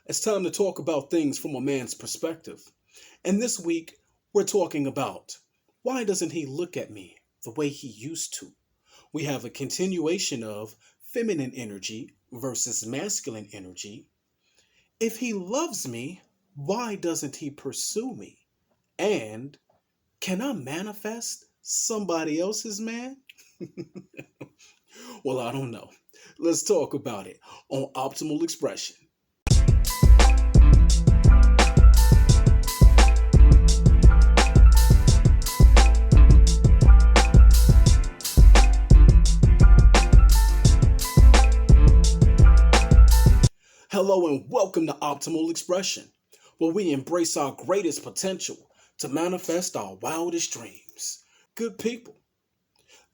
It's time to talk about things from a man's perspective. And this week, we're talking about why doesn't he look at me the way he used to? We have a continuation of feminine energy versus masculine energy. If he loves me, why doesn't he pursue me? And can I manifest somebody else's man? Well, I don't know. Let's talk about it on Optimal Expression. Hello and welcome to Optimal Expression, where we embrace our greatest potential to manifest our wildest dreams. Good people,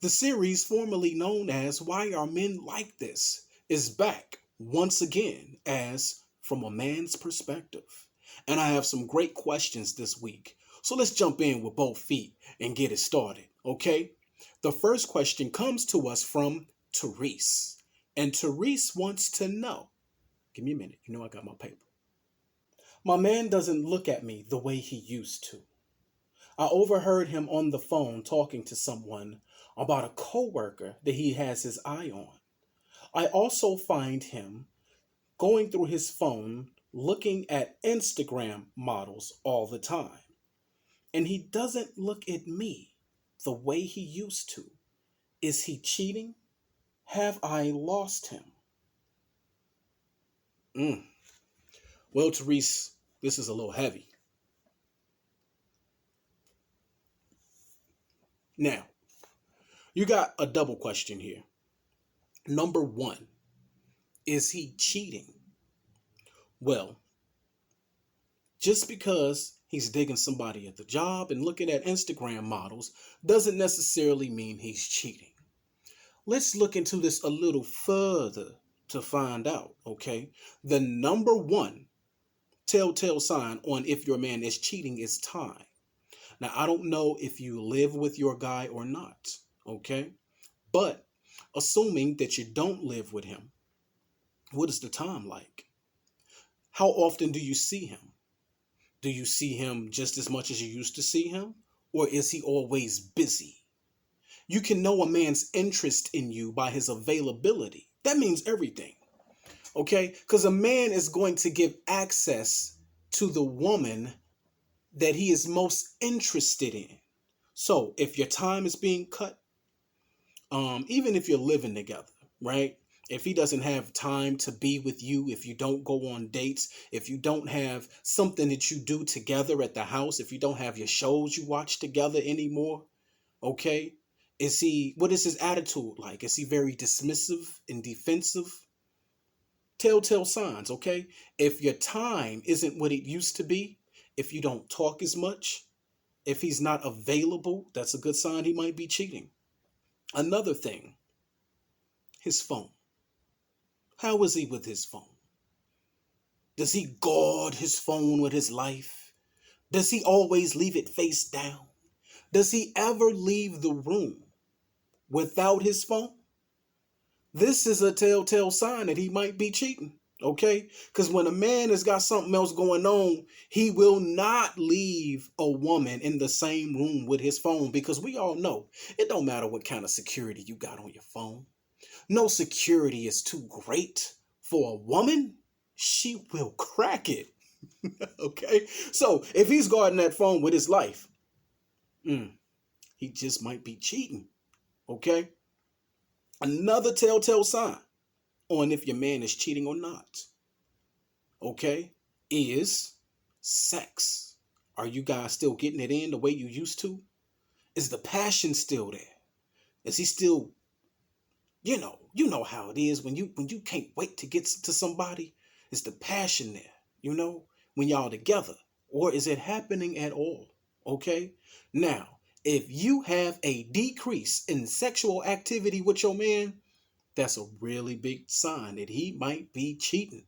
the series formerly known as Why Are Men Like This is back once again as From a Man's Perspective. And I have some great questions this week. So let's jump in with both feet and get it started, okay? The first question comes to us from Therese. And Therese wants to know. Give me a minute. You know I got my paper. My man doesn't look at me the way he used to. I overheard him on the phone talking to someone about a coworker that he has his eye on. I also find him going through his phone looking at Instagram models all the time. And he doesn't look at me the way he used to. Is he cheating? Have I lost him? Well, Therese, this is a little heavy. Now, you got a double question here. Number one, is he cheating? Well, just because he's digging somebody at the job and looking at Instagram models doesn't necessarily mean he's cheating. Let's look into this a little further to find out, okay? The number one telltale sign on if your man is cheating is time. Now, I don't know if you live with your guy or not, okay? But assuming that you don't live with him, what is the time like? How often do you see him? Do you see him just as much as you used to see him? Or is he always busy? You can know a man's interest in you by his availability. That means everything, okay? Because a man is going to give access to the woman that he is most interested in. So if your time is being cut, even if you're living together, right? If he doesn't have time to be with you, if you don't go on dates, if you don't have something that you do together at the house, if you don't have your shows you watch together anymore, okay? What is his attitude like? Is he very dismissive and defensive? Telltale signs, okay? If your time isn't what it used to be, if you don't talk as much, if he's not available, that's a good sign he might be cheating. Another thing, his phone. How is he with his phone? Does he guard his phone with his life? Does he always leave it face down? Does he ever leave the room without his phone? This is a telltale sign that he might be cheating, okay? Because when a man has got something else going on, he will not leave a woman in the same room with his phone, because we all know it don't matter what kind of security you got on your phone. No security is too great for a woman. She will crack it, okay? So if he's guarding that phone with his life, he just might be cheating, okay? Another telltale sign on if your man is cheating or not, okay, is sex. Are you guys still getting it in the way you used to? Is the passion still there? Is he still, you know how it is when you can't wait to get to somebody? Is the passion there, when y'all together? Or is it happening at all? Okay? Now, if you have a decrease in sexual activity with your man, that's a really big sign that he might be cheating.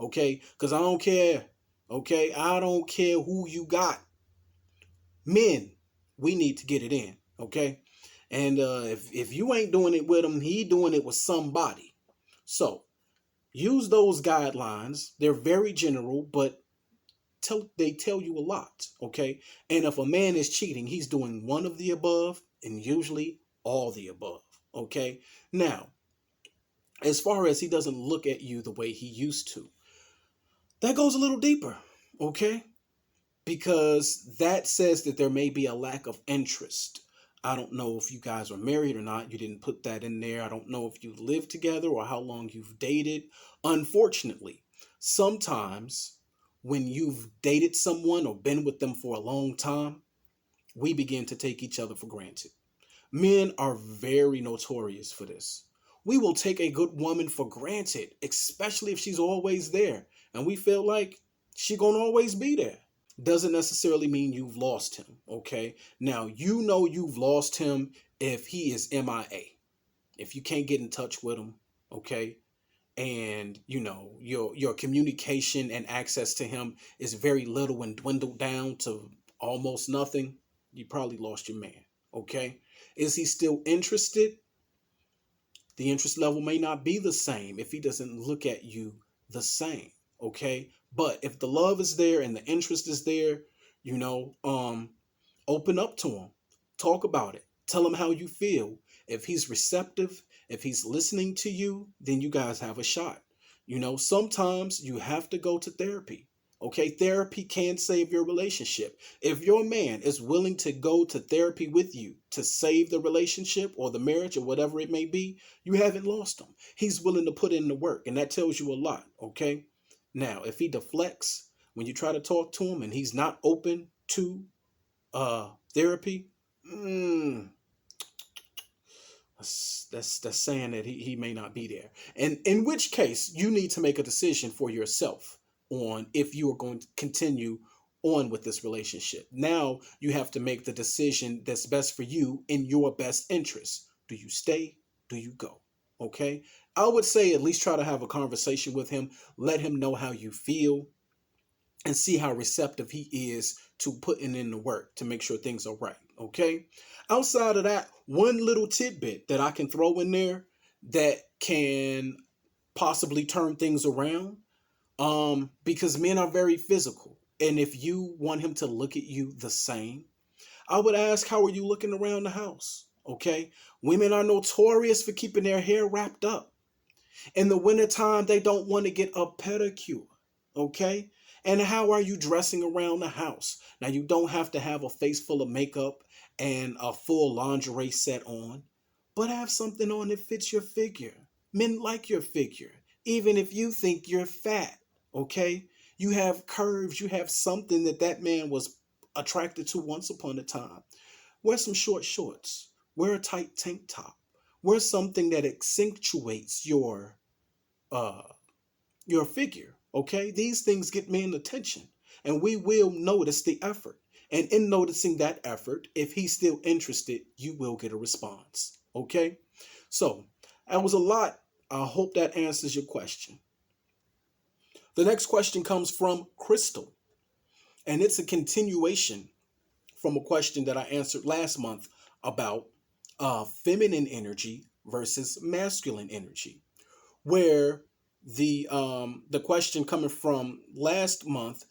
Okay? Because I don't care. Okay? I don't care who you got. Men, we need to get it in. Okay? And if you ain't doing it with him, he doing it with somebody. So, Use those guidelines. They're very general, but they tell you a lot, okay? And if a man is cheating, he's doing one of the above and usually all the above, okay? Now, as far as he doesn't look at you the way he used to, that goes a little deeper, okay? Because that says that there may be a lack of interest. I don't know if you guys are married or not. You didn't put that in there. I don't know if you live together or how long you've dated. Unfortunately, sometimes when you've dated someone or been with them for a long time, we begin to take each other for granted. Men are very notorious for this. We will take a good woman for granted, especially if she's always there, and we feel like she gonna always be there. Doesn't necessarily mean you've lost him, okay? Now, you know you've lost him if he is MIA. If you can't get in touch with him, okay? And your communication and access to him is very little and dwindled down to almost nothing, you probably lost your man, okay? Is he still interested? The interest level may not be the same if he doesn't look at you the same, okay? But if the love is there and the interest is there, you know, open up to him, talk about it, tell him how you feel. If he's receptive, if he's listening to you, then you guys have a shot. Sometimes you have to go to therapy. Okay, therapy can save your relationship. If your man is willing to go to therapy with you to save the relationship or the marriage or whatever it may be, you haven't lost him. He's willing to put in the work, and that tells you a lot. Okay, now if he deflects when you try to talk to him and he's not open to therapy, that's saying that he may not be there. And in which case, you need to make a decision for yourself on if you are going to continue on with this relationship. Now you have to make the decision that's best for you in your best interest. Do you stay? Do you go? Okay. I would say at least try to have a conversation with him. Let him know how you feel and see how receptive he is to putting in the work to make sure things are right. Okay. Outside of that, one little tidbit that I can throw in there that can possibly turn things around, because men are very physical. And if you want him to look at you the same, I would ask, how are you looking around the house? Okay. Women are notorious for keeping their hair wrapped up. In the wintertime, they don't want to get a pedicure. Okay? And how are you dressing around the house? Now, you don't have to have a face full of makeup and a full lingerie set on, but have something on that fits your figure. Men like your figure, even if you think you're fat. Okay? You have curves, you have something that man was attracted to once upon a time. Wear some short shorts, wear a tight tank top, wear something that accentuates uh your figure. Okay, these things get men attention, and we will notice the effort. And in noticing that effort, if he's still interested, you will get a response. Okay, so that was a lot. I hope that answers your question. The next question comes from Crystal, and it's a continuation from a question that I answered last month about feminine energy versus masculine energy, where the question coming from last month,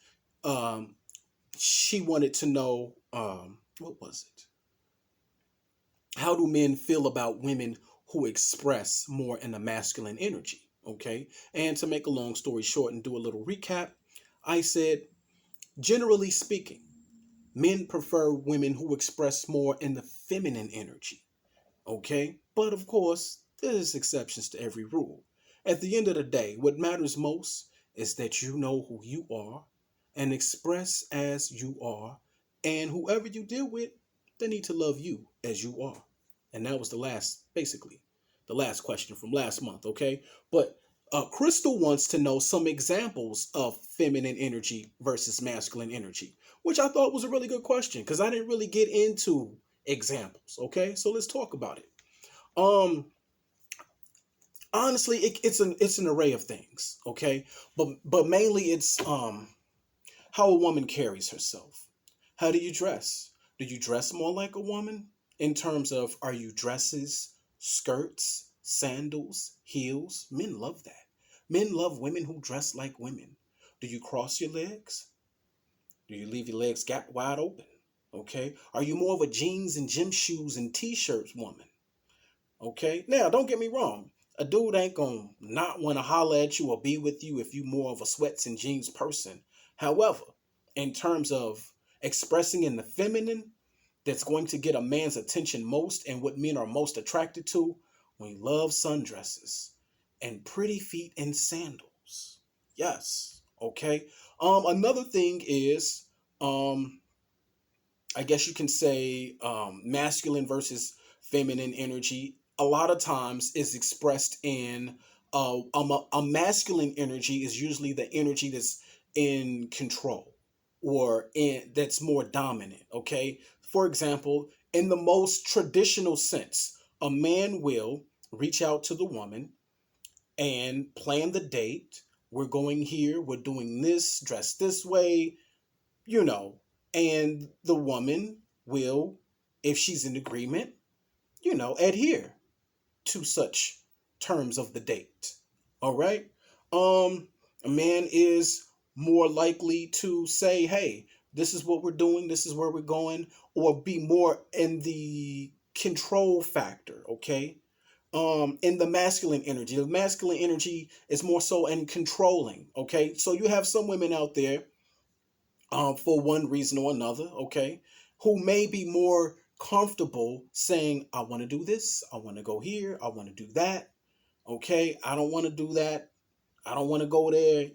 um, she wanted to know, what was it? How do men feel about women who express more in the masculine energy? Okay, and to make a long story short and do a little recap, I said, generally speaking, men prefer women who express more in the feminine energy. Okay? But of course, there's exceptions to every rule. At the end of the day, what matters most is that you know who you are and express as you are, and whoever you deal with, they need to love you as you are. And that was basically, the last question from last month, okay? But Crystal wants to know some examples of feminine energy versus masculine energy, which I thought was a really good question because I didn't really get into examples, okay? So let's talk about it. Um, Honestly, it's an array of things, okay? But mainly it's how a woman carries herself. How do you dress? Do you dress more like a woman in terms of, are you dresses, skirts, sandals, heels? Men love that. Men love women who dress like women. Do you cross your legs? Do you leave your legs gap wide open? Okay. Are you more of a jeans and gym shoes and t-shirts woman? Okay. Now, don't get me wrong. A dude ain't gonna not want to holler at you or be with you if you more of a sweats and jeans person. However, in terms of expressing in the feminine, that's going to get a man's attention most and what men are most attracted to, we love sundresses and pretty feet and sandals. Yes. Okay. Another thing is, um, I guess you can say, masculine versus feminine energy. A lot of times is expressed in a masculine energy is usually the energy that's in control or in that's more dominant. Okay, for example, in the most traditional sense, a man will reach out to the woman and plan the date. We're going here. We're doing this. Dress this way, you know, and the woman will, if she's in agreement, adhere to such terms of the date. All right. A man is more likely to say, hey, this is what we're doing, this is where we're going, or be more in the control factor, okay? In the masculine energy. The masculine energy is more so in controlling, okay? So you have some women out there for one reason or another, okay, who may be more comfortable saying, I want to do this, I want to go here, I want to do that, okay, I don't want to do that, I don't want to go there,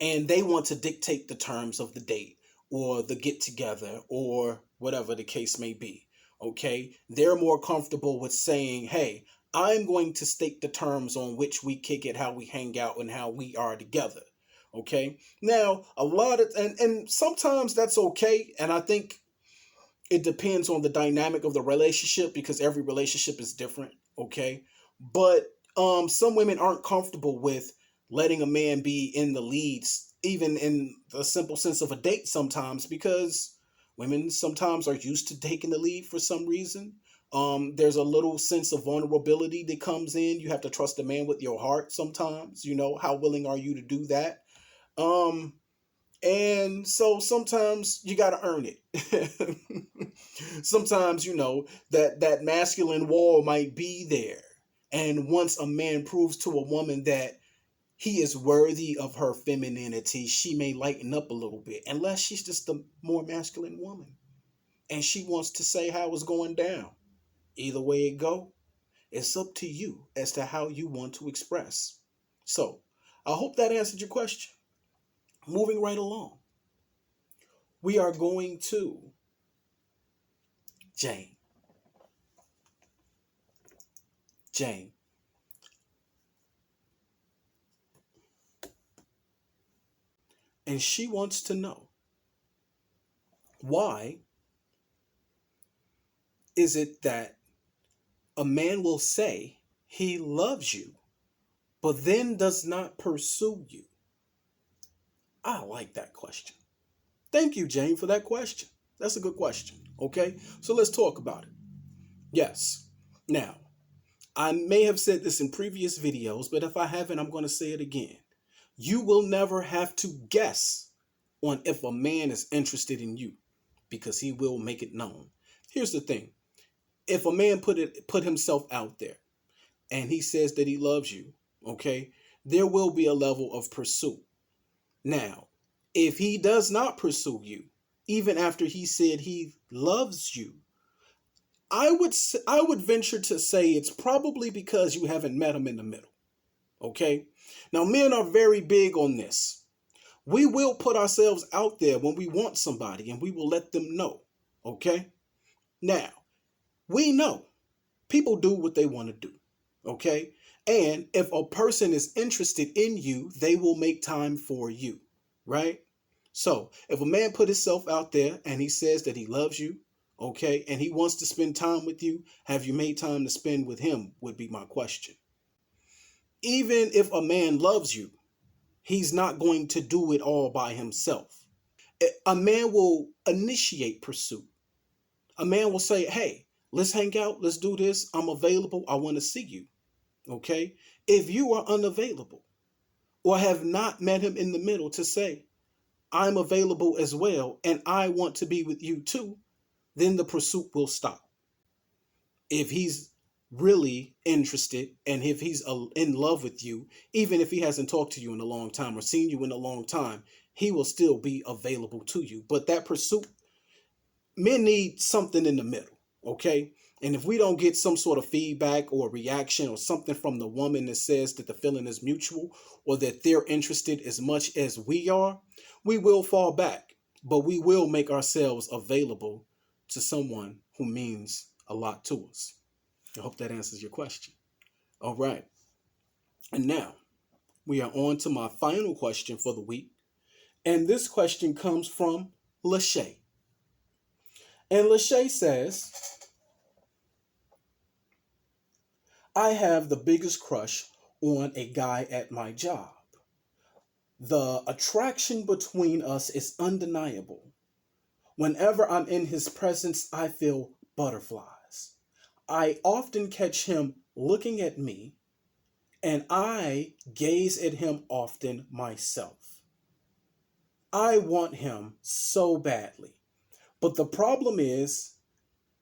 and they want to dictate the terms of the date or the get together or whatever the case may be, okay, they're more comfortable with saying, hey, I'm going to state the terms on which we kick it, how we hang out, and how we are together. Okay. Now, a lot of and sometimes that's okay, and I think it depends on the dynamic of the relationship because every relationship is different. Okay, but some women aren't comfortable with letting a man be in the leads, even in the simple sense of a date. Sometimes because women sometimes are used to taking the lead for some reason. There's a little sense of vulnerability that comes in. You have to trust a man with your heart sometimes. How willing are you to do that? Um, and so sometimes you got to earn it. Sometimes, that masculine wall might be there. And once a man proves to a woman that he is worthy of her femininity, she may lighten up a little bit, unless she's just a more masculine woman and she wants to say how it's going down. Either way it go, it's up to you as to how you want to express. So, I hope that answered your question. Moving right along, we are going to Jane. Jane. And she wants to know, why is it that a man will say he loves you, but then does not pursue you? I like that question. Thank you, Jane, for that question. That's a good question. Okay, so let's talk about it. Yes. Now, I may have said this in previous videos, but if I haven't, I'm going to say it again. You will never have to guess on if a man is interested in you because he will make it known. Here's the thing. If a man put himself out there and he says that he loves you, okay, there will be a level of pursuit. Now, if he does not pursue you, even after he said he loves you, I would venture to say it's probably because you haven't met him in the middle. Okay? Now, men are very big on this. We will put ourselves out there when we want somebody and we will let them know. Okay? Now, we know people do what they want to do. Okay? And if a person is interested in you, they will make time for you. Right? So, if a man put himself out there and he says that he loves you, okay, and he wants to spend time with you, have you made time to spend with him? Would be my question. Even if a man loves you, he's not going to do it all by himself. A man will initiate pursuit. A man will say, hey, let's hang out, let's do this, I'm available, I want to see you. Okay? If you are unavailable or have not met him in the middle to say, I'm available as well and I want to be with you too, then the pursuit will stop. If he's really interested and if he's in love with you, even if he hasn't talked to you in a long time or seen you in a long time, he will still be available to you. But that pursuit, men need something in the middle, okay? And if we don't get some sort of feedback or reaction or something from the woman that says that the feeling is mutual or that they're interested as much as we are, we will fall back. But we will make ourselves available to someone who means a lot to us. I hope that answers your question. All right. And now we are on to my final question for the week. And this question comes from Lachey. And Lachey says, I have the biggest crush on a guy at my job. The attraction between us is undeniable. Whenever I'm in his presence, I feel butterflies. I often catch him looking at me, and I gaze at him often myself. I want him so badly. But the problem is,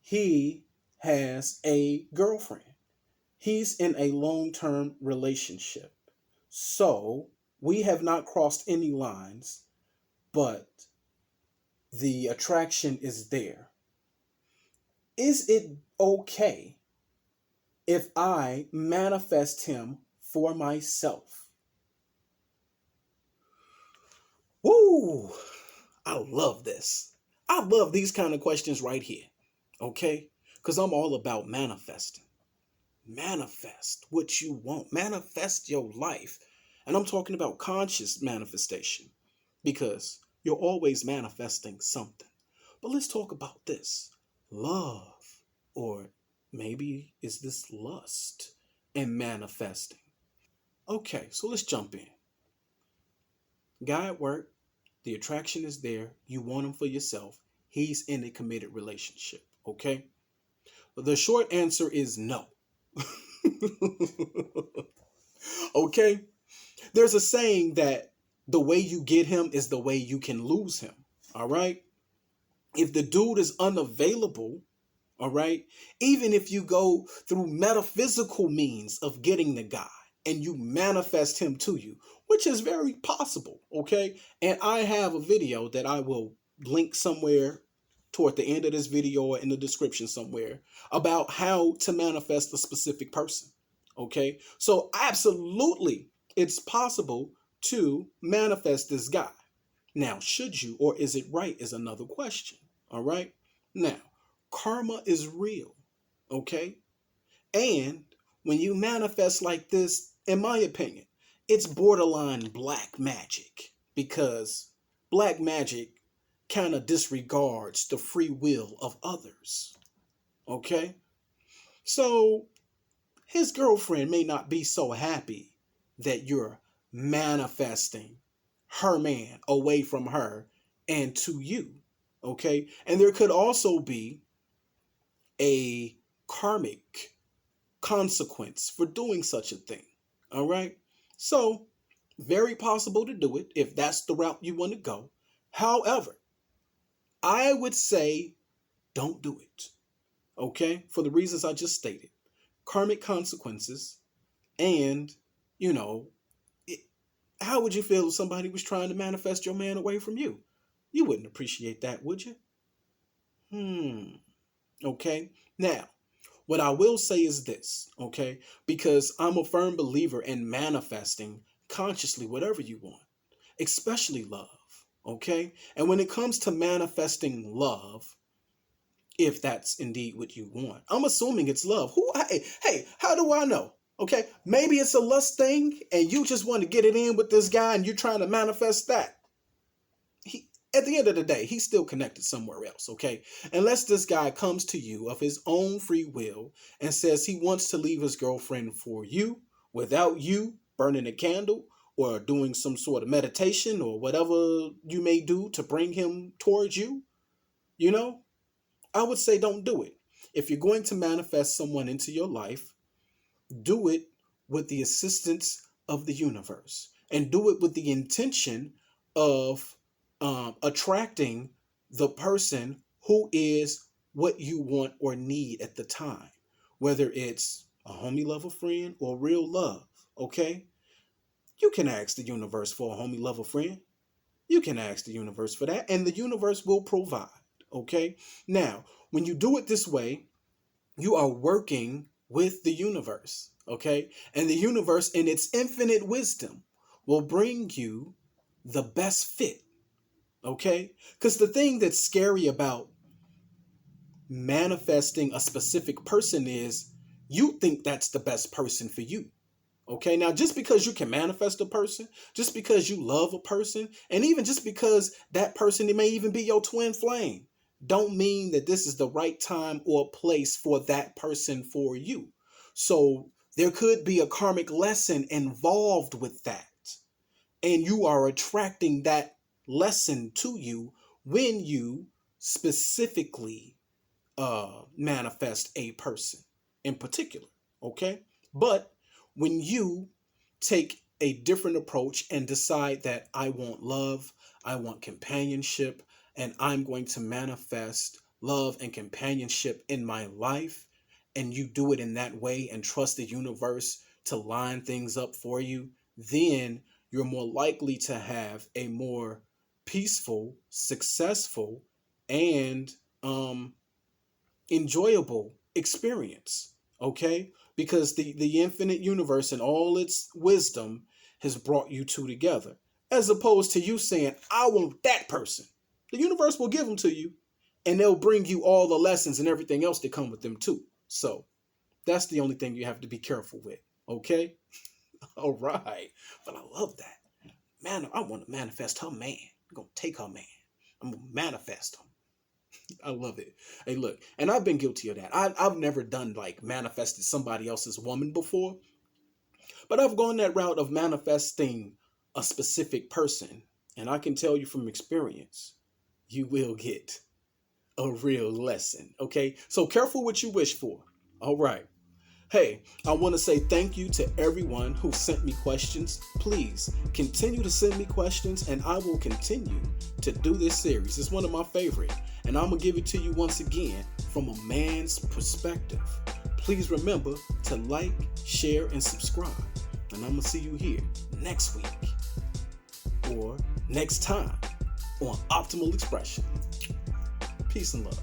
he has a girlfriend. He's in a long-term relationship. So we have not crossed any lines, but the attraction is there. Is it okay if I manifest him for myself? Woo! I love this. I love these kind of questions right here. Okay? Because I'm all about manifesting. Manifest what you want. Manifest your life. And I'm talking about conscious manifestation because you're always manifesting something. But let's talk about this. Love, or maybe is this lust and manifesting? Okay, so let's jump in. Guy at work, the attraction is there. You want him for yourself. He's in a committed relationship. Okay? The short answer is no. Okay? There's a saying that the way you get him is the way you can lose him. All right? If the dude is unavailable, all right, even if you go through metaphysical means of getting the guy and you manifest him to you, which is very possible, okay? And I have a video that I will link somewhere toward the end of this video or in the description somewhere about how to manifest a specific person, okay? So absolutely, it's possible to manifest this guy. Now, should you or is it right is another question, all right? Now, karma is real, okay? And when you manifest like this, in my opinion, it's borderline black magic because black magic kind of disregards the free will of others, okay? So his girlfriend may not be so happy that you're manifesting her man away from her and to you, okay? And there could also be a karmic consequence for doing such a thing. All right. So, very possible to do it if that's the route you want to go. However, I would say don't do it. Okay. For the reasons I just stated, karmic consequences. And, you know, it, how would you feel if somebody was trying to manifest your man away from you? You wouldn't appreciate that, would you? Okay. Now, what I will say is this, okay? Because I'm a firm believer in manifesting consciously whatever you want, especially love, okay? And when it comes to manifesting love, if that's indeed what you want, I'm assuming it's love. Hey, how do I know? Okay, maybe it's a lust thing and you just want to get it in with this guy and you're trying to manifest that. At the end of the day, he's still connected somewhere else, okay? Unless this guy comes to you of his own free will and says he wants to leave his girlfriend for you without you burning a candle or doing some sort of meditation or whatever you may do to bring him towards you, you know, I would say don't do it. If you're going to manifest someone into your life, do it with the assistance of the universe, and do it with the intention of attracting the person who is what you want or need at the time, whether it's a homie lover friend or real love. Okay, you can ask the universe for a homie lover friend. You can ask the universe for that, and the universe will provide. Okay, now when you do it this way, you are working with the universe. Okay, and the universe, in its infinite wisdom, will bring you the best fit. Okay, because the thing that's scary about manifesting a specific person is you think that's the best person for you. Okay, now just because you can manifest a person, just because you love a person, and even just because that person, it may even be your twin flame, don't mean that this is the right time or place for that person for you. So there could be a karmic lesson involved with that, and you are attracting that lesson to you when you specifically manifest a person in particular. Okay, but when you take a different approach and decide that I want love, I want companionship, and I'm going to manifest love and companionship in my life, and you do it in that way and trust the universe to line things up for you, then you're more likely to have a more peaceful, successful, and enjoyable experience. Okay, because the infinite universe and all its wisdom has brought you two together, as opposed to you saying I want that person. The universe will give them to you, and they'll bring you all the lessons and everything else that come with them too. So that's the only thing you have to be careful with. Okay. All right, but I love that, man. I want to manifest her man. I'm gonna take her man. I'm gonna manifest him. I love it. Hey, look, and I've been guilty of that. I've never done like manifested somebody else's woman before, but I've gone that route of manifesting a specific person. And I can tell you from experience, you will get a real lesson. Okay, so careful what you wish for. All right. Hey, I want to say thank you to everyone who sent me questions. Please continue to send me questions, and I will continue to do this series. It's one of my favorite, and I'm going to give it to you once again from a man's perspective. Please remember to like, share, and subscribe. And I'm going to see you here next week or next time on Optimal Expression. Peace and love.